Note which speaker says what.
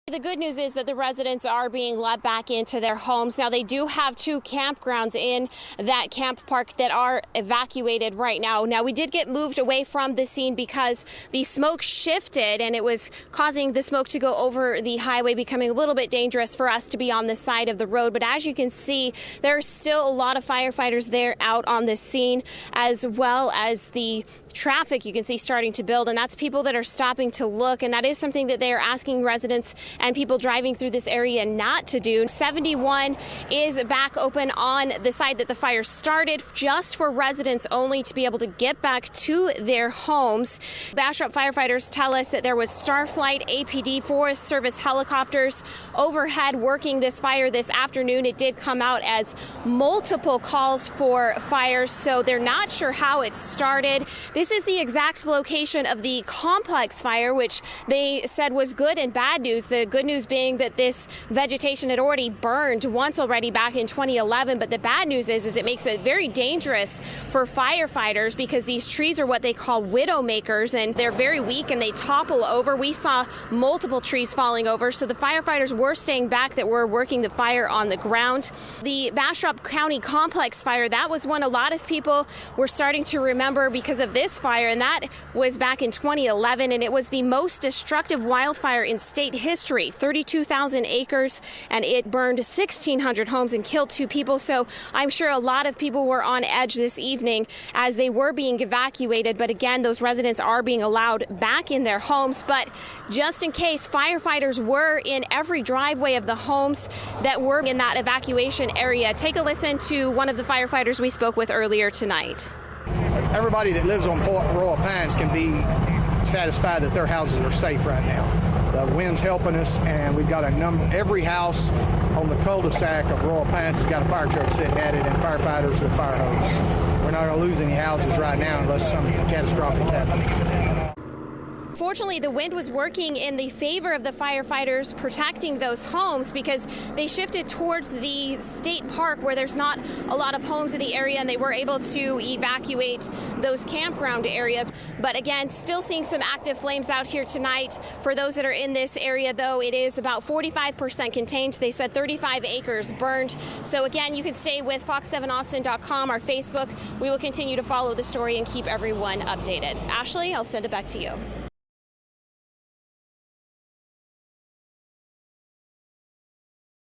Speaker 1: The good news is that the residents are being let back into their homes. Now, they do have 2 campgrounds in that camp park that are evacuated right now. Now, we did get moved away from the scene because the smoke shifted and it was causing the smoke to go over the highway, becoming a little bit dangerous for us to be on the side of the road. But as you can see, there's still a lot of firefighters there out on the scene, as well as the traffic you can see starting to build, and that's people that are stopping to look, and that is something that they are asking residents and people driving through this area not to do. 71 is back open on the side that the fire started, just for residents only to be able to get back to their homes. Bastrop firefighters tell us that there was Starflight, APD, Forest Service helicopters overhead working this fire this afternoon. It did come out as multiple calls for fires, so they're not sure how it started. This is the exact location of the complex fire, which they said was good and bad news. The good news being that this vegetation had already burned once already back in 2011. But the bad news is it makes it very dangerous for firefighters because these trees are what they call widow makers, and they're very weak and they topple over. We saw multiple trees falling over, so the firefighters were staying back that were working the fire on the ground. The Bastrop County complex fire, that was one a lot of people were starting to remember because of this fire, and that was back in 2011, and it was the most destructive wildfire in state history, 32,000 acres, and it burned 1,600 homes and killed 2 people. So I'm sure a lot of people were on edge this evening as they were being evacuated. But again, those residents are being allowed back in their homes. But just in case, firefighters were in every driveway of the homes that were in that evacuation area. Take a listen to one of the firefighters we spoke with earlier tonight.
Speaker 2: Everybody that lives on Royal Pines can be satisfied that their houses are safe right now. The wind's helping us, and we've got every house on the cul-de-sac of Royal Pines has got a fire truck sitting at it and firefighters with fire hose. We're not going to lose any houses right now unless something catastrophic happens.
Speaker 1: Fortunately, the wind was working in the favor of the firefighters protecting those homes because they shifted towards the state park where there's not a lot of homes in the area, and they were able to evacuate those campground areas. But again, still seeing some active flames out here tonight. For those that are in this area, though, it is about 45% contained. They said 35 acres burned. So again, you can stay with fox7austin.com, our Facebook. We will continue to follow the story and keep everyone updated. Ashley, I'll send it back to you.